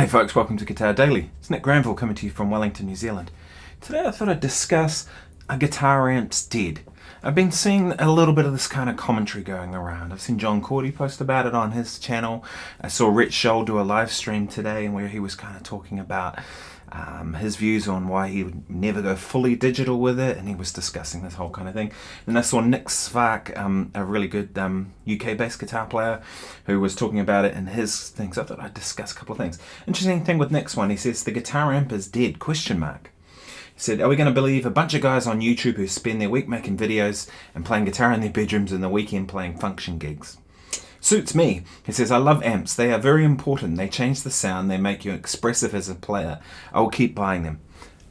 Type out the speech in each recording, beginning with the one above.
Hey folks, welcome to Guitar Daily. It's Nick Granville coming to you from Wellington, New Zealand. Today I thought I'd discuss a guitar amp's dead. I've been seeing a little bit of this kind of commentary going around. I've seen John Cordy post about it on his channel. I saw Rhett Shull do a live stream today where he was kind of talking about his views on why he would never go fully digital with it, and he was discussing this whole kind of thing. And I saw Nick Granville, a really good UK-based guitar player, who was talking about it in his things. I thought I'd discuss a couple of things. Interesting thing with Nick's one, he says the guitar amp is dead, ? He said, are we going to believe a bunch of guys on YouTube who spend their week making videos and playing guitar in their bedrooms and the weekend playing function gigs? Suits me. He says, I love amps. They are very important. They change the sound. They make you expressive as a player. I will keep buying them.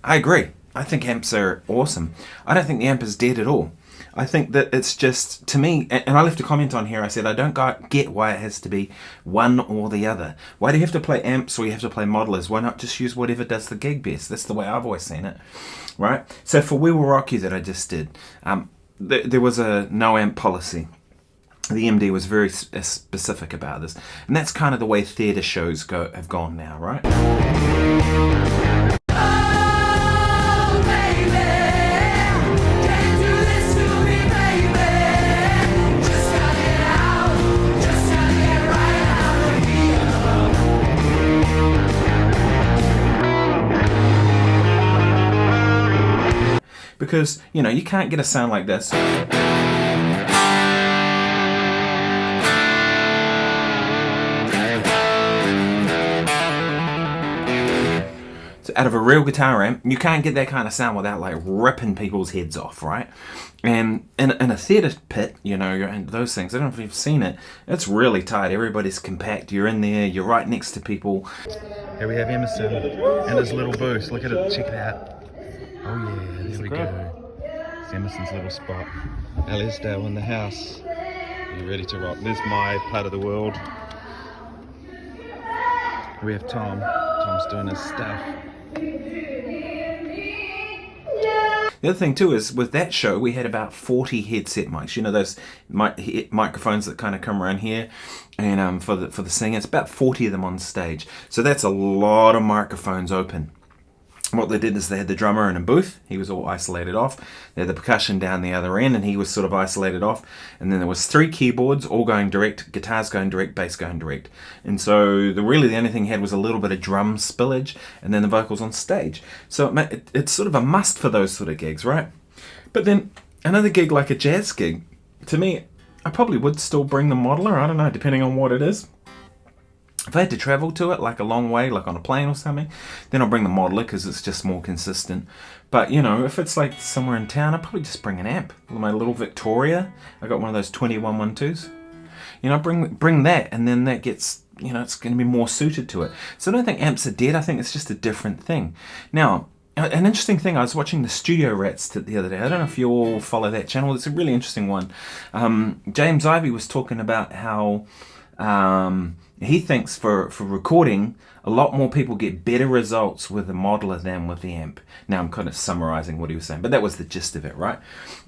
I agree. I think amps are awesome. I don't think the amp is dead at all. I think that it's just, to me, and I left a comment on here, I said, I don't get why it has to be one or the other. Why do you have to play amps or you have to play modelers? Why not just use whatever does the gig best? That's the way I've always seen it, right? So for We Will Rock You that I just did, there was a no amp policy. The MD was very specific about this, and that's kind of the way theatre shows have gone now, right? Because, you know, you can't get a sound like this. So out of a real guitar amp, you can't get that kind of sound without like ripping people's heads off, right? And in a theatre pit, you know, and those things, I don't know if you've seen it, it's really tight. Everybody's compact. You're in there, you're right next to people. Here we have Emerson and his little booth. Look at it, check it out. Oh yeah, there we go. It's Emerson's little spot. Alesdale in the house. Are you ready to rock? There's my part of the world. We have Tom. Tom's doing his stuff. The other thing too is with that show we had about 40 headset mics. You know those microphones that kind of come around here, and for the singing, it's about 40 of them on stage. So that's a lot of microphones open. What they did is they had the drummer in a booth, he was all isolated off. They had the percussion down the other end and he was sort of isolated off. And then there was 3 keyboards all going direct, guitars going direct, bass going direct. And so really the only thing he had was a little bit of drum spillage and then the vocals on stage. So it's sort of a must for those sort of gigs, right? But then another gig like a jazz gig, to me, I probably would still bring the modeler, I don't know, depending on what it is. If I had to travel to it, like a long way, like on a plane or something, then I'll bring the modeler because it's just more consistent. But, you know, if it's like somewhere in town, I'll probably just bring an amp. My little Victoria, I got one of those 2112s. You know, bring that, and then that gets, you know, it's going to be more suited to it. So I don't think amps are dead. I think it's just a different thing. Now, an interesting thing, I was watching the Studio Rats the other day. I don't know if you all follow that channel. It's a really interesting one. James Ivey was talking about how he thinks for recording, a lot more people get better results with the modeler than with the amp. Now I'm kind of summarizing what he was saying, but that was the gist of it, right?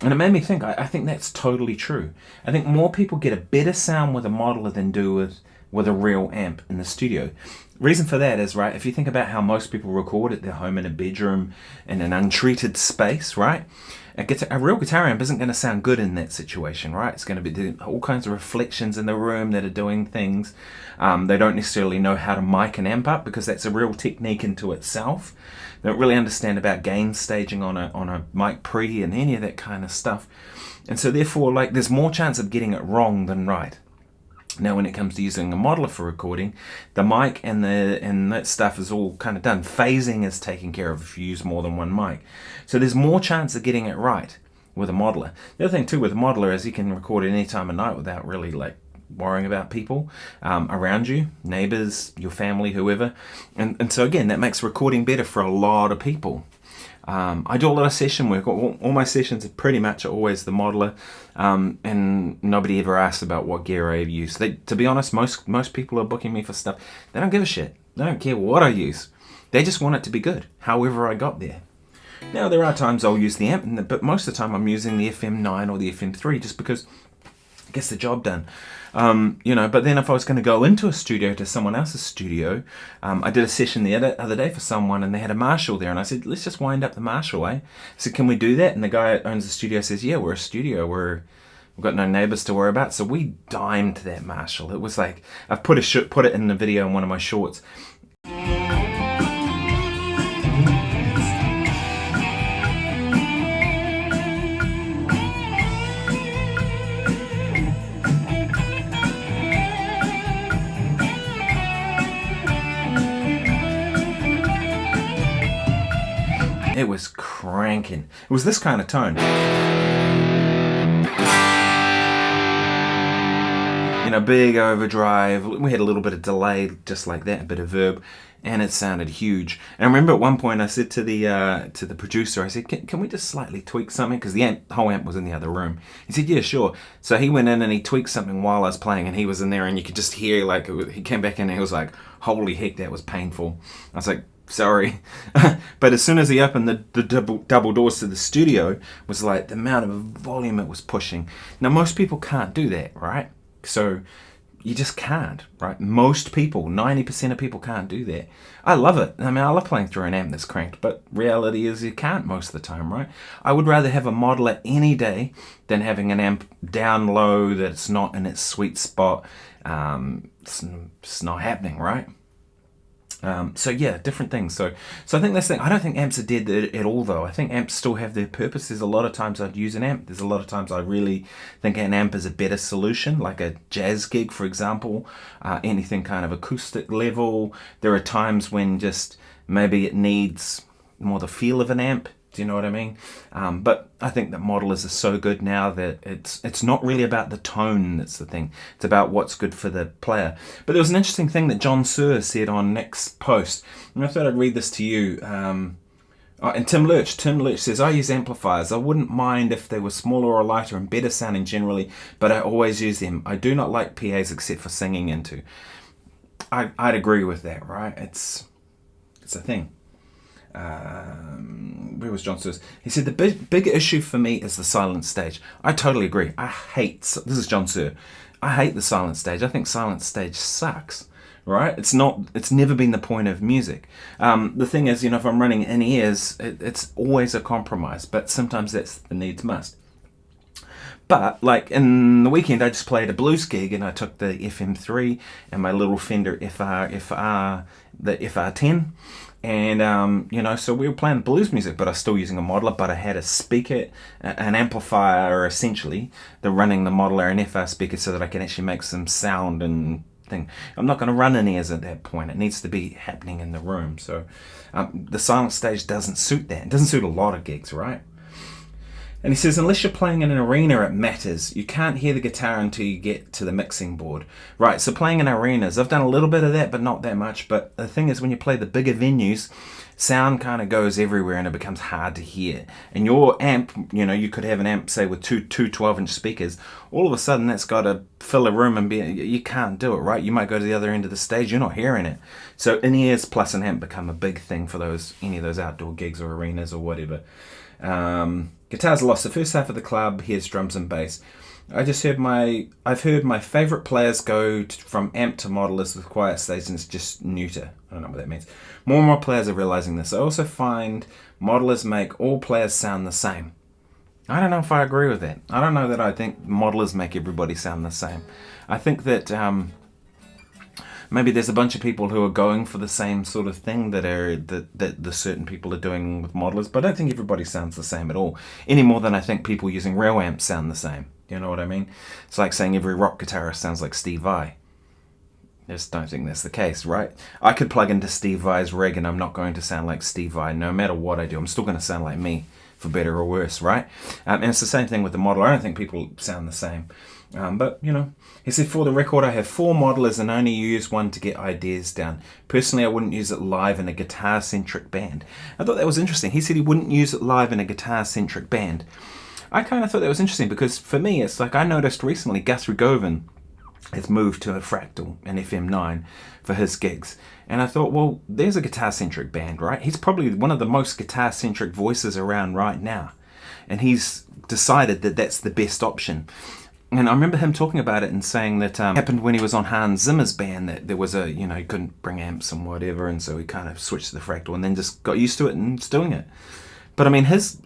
And it made me think, I think that's totally true. I think more people get a better sound with a modeler than do with a real amp in the studio. Reason for that is, right, if you think about how most people record at their home in a bedroom in an untreated space, right? A real guitar amp isn't going to sound good in that situation, right? It's going to be doing all kinds of reflections in the room that are doing things. They don't necessarily know how to mic an amp up because that's a real technique into itself. They don't really understand about gain staging on a mic pre and any of that kind of stuff. And so therefore, like, there's more chance of getting it wrong than right. Now, when it comes to using a modeler for recording, the mic and that stuff is all kind of done. Phasing is taken care of if you use more than one mic. So there's more chance of getting it right with a modeler. The other thing too with a modeler is you can record at any time of night without really like worrying about people around you, neighbors, your family, whoever. And so again, that makes recording better for a lot of people. I do a lot of session work. All my sessions are pretty much always the modeler, and nobody ever asks about what gear I use. To be honest, most people are booking me for stuff. They don't give a shit. They don't care what I use. They just want it to be good, however I got there. Now, there are times I'll use the amp, but most of the time I'm using the FM9 or the FM3 just because gets the job done. But then if I was going to go into a studio to someone else's studio, I did a session the other day for someone, and they had a Marshall there, and I said, let's just wind up the Marshall, I said, can we do that? And the guy that owns the studio says, yeah, we're a studio, we've got no neighbours to worry about. So we dimed that Marshall. It was like, I've put it in the video in one of my shorts. It was cranking. It was this kind of tone. Big overdrive. We had a little bit of delay, just like that, a bit of verb, and it sounded huge. And I remember at one point I said to the producer, I said, can we just slightly tweak something? Because the whole amp was in the other room. He said, yeah, sure. So he went in and he tweaked something while I was playing, and he was in there, and you could just hear, like, he came back in and he was like, holy heck, that was painful. I was like, sorry. But as soon as he opened the double doors to the studio, was like the amount of volume it was pushing. Now, most people can't do that, right? So you just can't, right? Most people, 90% of people can't do that. I love it. I mean, I love playing through an amp that's cranked, but reality is you can't most of the time, right? I would rather have a modeler any day than having an amp down low that's not in its sweet spot. It's not happening, right? So yeah, different things. So I think that's the thing. I don't think amps are dead at all, though. I think amps still have their purpose. There's a lot of times I'd use an amp. There's a lot of times I really think an amp is a better solution, like a jazz gig, for example, anything kind of acoustic level. There are times when just maybe it needs more the feel of an amp. Do you know what I mean? But I think that modelers are so good now that it's not really about the tone that's the thing. It's about what's good for the player. But there was an interesting thing that John Suhr said on Nick's post, and I thought I'd read this to you. And Tim Lurch says, I use amplifiers. I wouldn't mind if they were smaller or lighter and better sounding generally, but I always use them. I do not like PAs except for singing into. I'd agree with that, right? It's a thing. Where was John Suhr? He said, the big issue for me is the silent stage. I totally agree. This is John Suhr. I hate the silent stage. I think silent stage sucks, right? It's never been the point of music. The thing is, if I'm running in ears, it's always a compromise, but sometimes that's the needs must. But like in the weekend, I just played a blues gig, and I took the FM3 and my little Fender the FR10. And, so we were playing blues music, but I was still using a modeler, but I had a speaker, an amplifier, essentially, running the modeler, an FR speaker, so that I can actually make some sound and thing. I'm not going to run in ears at that point. It needs to be happening in the room. So the silent stage doesn't suit that. It doesn't suit a lot of gigs, right? And he says, unless you're playing in an arena, it matters. You can't hear the guitar until you get to the mixing board. Right, so playing in arenas, I've done a little bit of that, but not that much. But the thing is, when you play the bigger venues, sound kind of goes everywhere and it becomes hard to hear. And your amp, you could have an amp, say, with two 12-inch speakers. All of a sudden, that's got to fill a room and you can't do it, right? You might go to the other end of the stage, you're not hearing it. So in-ears plus an amp become a big thing for any of those outdoor gigs or arenas or whatever. Guitars lost the first half of the club. Here's drums and bass. I've heard my favourite players go from amp to modelers with quiet stations just neuter. I don't know what that means. More and more players are realising this. I also find modelers make all players sound the same. I don't know if I agree with that. I don't know that I think modelers make everybody sound the same. I think that maybe there's a bunch of people who are going for the same sort of thing that the certain people are doing with modelers, but I don't think everybody sounds the same at all, any more than I think people using real amps sound the same. You know what I mean? It's like saying every rock guitarist sounds like Steve Vai. I just don't think that's the case, right? I could plug into Steve Vai's rig and I'm not going to sound like Steve Vai. No matter what I do, I'm still going to sound like me, for better or worse, right? And it's the same thing with the modeler. I don't think people sound the same. But, he said, for the record, I have 4 modelers and only use one to get ideas down. Personally, I wouldn't use it live in a guitar-centric band. I thought that was interesting. He said he wouldn't use it live in a guitar-centric band. I kind of thought that was interesting because for me, it's like I noticed recently Guthrie Govan has moved to a Fractal and FM9 for his gigs. And I thought, well, there's a guitar-centric band, right? He's probably one of the most guitar-centric voices around right now. And he's decided that that's the best option. And I remember him talking about it and saying that happened when he was on Hans Zimmer's band, that there was a, you know, he couldn't bring amps and whatever, and so he kind of switched to the Fractal and then just got used to it and was doing it. But I mean, his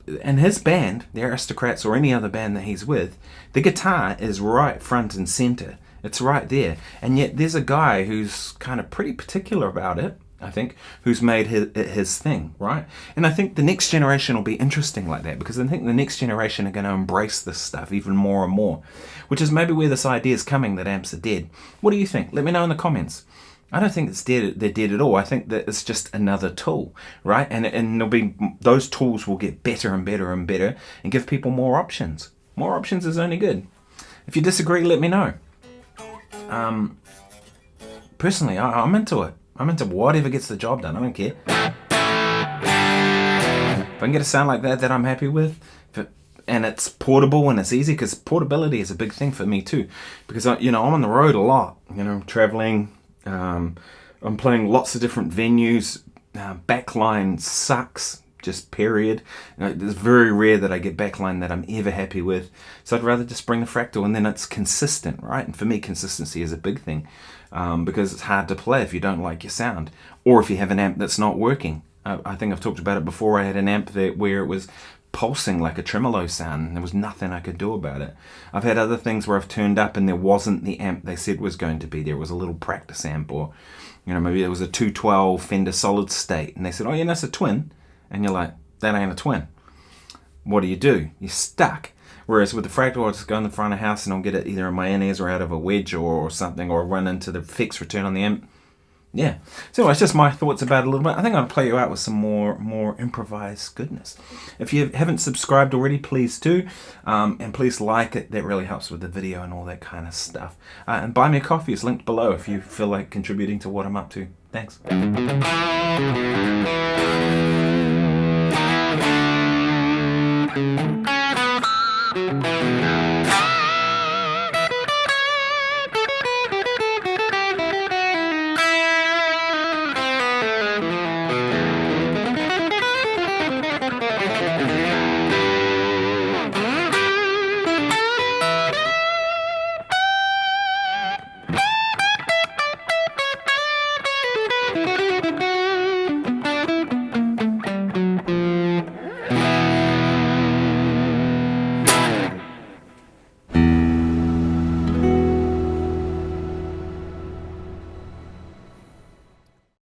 band, the Aristocrats or any other band that he's with, the guitar is right front and center. It's right there. And yet there's a guy who's kind of pretty particular about it, I think, who's made his thing, right? And I think the next generation will be interesting like that, because I think the next generation are going to embrace this stuff even more and more, which is maybe where this idea is coming that amps are dead. What do you think? Let me know in the comments. I don't think it's dead. They're dead at all. I think that it's just another tool, right? And there'll be, those tools will get better and better and better and give people more options. More options is only good. If you disagree, let me know. Personally, I'm into it. I'm into whatever gets the job done. I don't care. If I can get a sound like that I'm happy with, and it's portable and it's easy, because portability is a big thing for me too. Because I'm on the road a lot. I'm traveling. I'm playing lots of different venues. Backline sucks, just period. It's very rare that I get backline that I'm ever happy with. So I'd rather just bring the Fractal, and then it's consistent, right? And for me, consistency is a big thing, because it's hard to play if you don't like your sound, or if you have an amp that's not working. I think I've talked about it before. I had an amp where it was pulsing like a tremolo sound, and there was nothing I could do about it. I've had other things where I've turned up and there wasn't the amp they said was going to be there. It was a little practice amp, or maybe it was a 212 Fender solid state, and they said, oh yeah, that's a twin, and you're like, that ain't a twin. What do? You're stuck. Whereas with the Fractal, I'll just go in the front of the house and I'll get it either in my in-ears or out of a wedge or something, or run into the fix return on the amp. Yeah. So anyway, it's just my thoughts about it a little bit. I think I'll play you out with some more improvised goodness. If you haven't subscribed already, please do. And please like it. That really helps with the video and all that kind of stuff. And buy me a coffee is linked below if you feel like contributing to what I'm up to. Thanks.